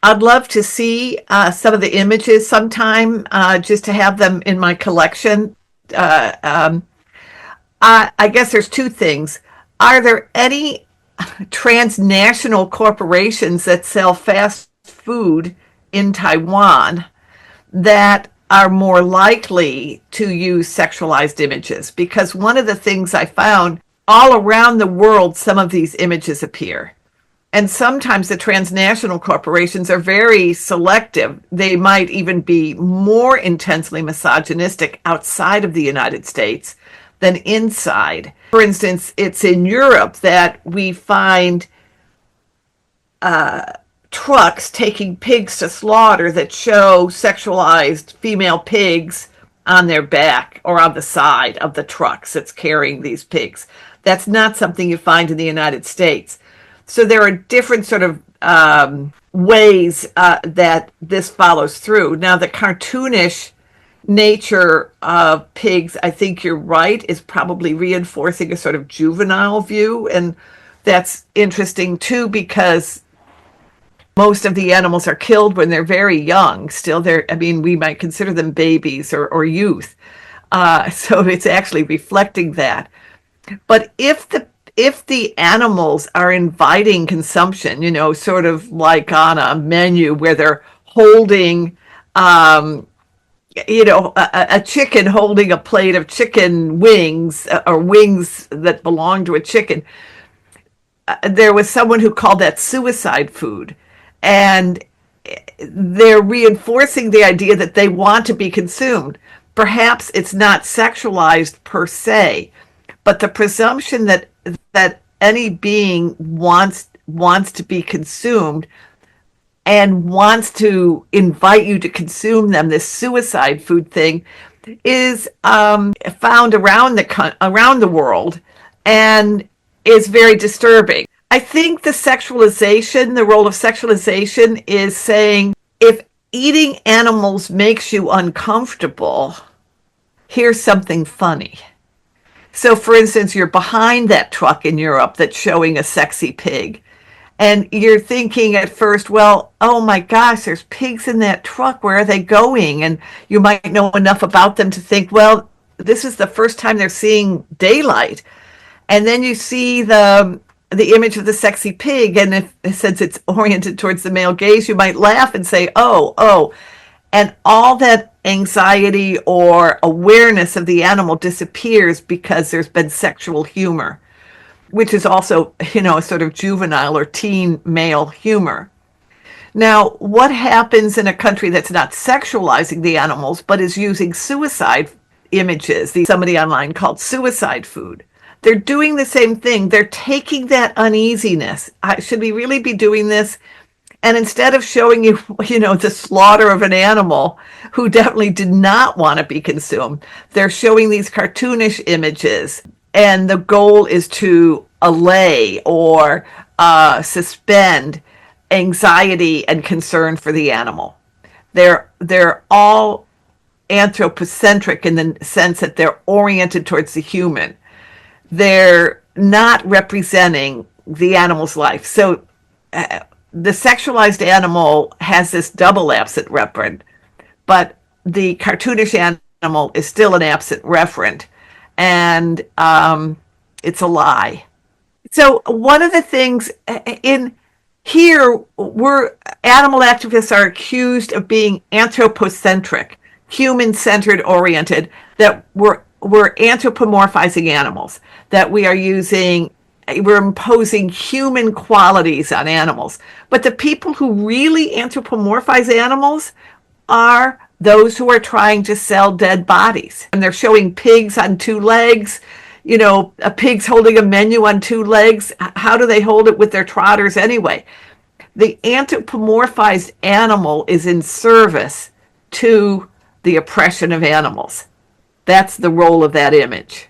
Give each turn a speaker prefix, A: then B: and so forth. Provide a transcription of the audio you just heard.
A: I'd love to see some of the images sometime, just to have them in my collection. I guess there's two things. Are there any transnational corporations that sell fast food in Taiwan that are more likely to use sexualized images? Because one of the things I found, all around the world, some of these images appear. And sometimes the transnational corporations are very selective. They might even be more intensely misogynistic outside of the United States than inside. For instance, it's in Europe that we find trucks taking pigs to slaughter that show sexualized female pigs on their back or on the side of the trucks that's carrying these pigs. That's not something you find in the United States. So there are different sort of ways that this follows through. Now, the cartoonish nature of pigs, I think you're right, is probably reinforcing a sort of juvenile view. And that's interesting, too, because most of the animals are killed when they're very young. Still, we might consider them babies or youth. So it's actually reflecting that. But if the animals are inviting consumption, sort of like on a menu where they're holding, a chicken holding a plate of chicken wings or wings that belong to a chicken, there was someone who called that suicide food. And they're reinforcing the idea that they want to be consumed. Perhaps it's not sexualized per se, but the presumption that any being wants to be consumed and wants to invite you to consume them, this suicide food thing, is found around the world and is very disturbing. I think the role of sexualization is saying, if eating animals makes you uncomfortable, here's something funny. So, for instance, you're behind that truck in Europe that's showing a sexy pig, and you're thinking at first, well, oh my gosh, there's pigs in that truck. Where are they going? And you might know enough about them to think, well, this is the first time they're seeing daylight. And then you see the image of the sexy pig, and since it's oriented towards the male gaze, you might laugh and say, oh. And all that anxiety or awareness of the animal disappears because there's been sexual humor, which is also, a sort of juvenile or teen male humor. Now, what happens in a country that's not sexualizing the animals, but is using suicide images? Somebody online called suicide food. They're doing the same thing. They're taking that uneasiness. Should we really be doing this? And instead of showing you, the slaughter of an animal who definitely did not want to be consumed, they're showing these cartoonish images. And the goal is to allay or suspend anxiety and concern for the animal. They're all anthropocentric in the sense that they're oriented towards the human. They're not representing the animal's life. So the sexualized animal has this double absent referent, but the cartoonish animal is still an absent referent, and it's a lie. So one of the things in here, animal activists are accused of being anthropocentric, human-centered oriented, that we're anthropomorphizing animals, that we're imposing human qualities on animals. But the people who really anthropomorphize animals are those who are trying to sell dead bodies. And they're showing pigs on two legs, a pig's holding a menu on two legs. How do they hold it with their trotters anyway? The anthropomorphized animal is in service to the oppression of animals. That's the role of that image.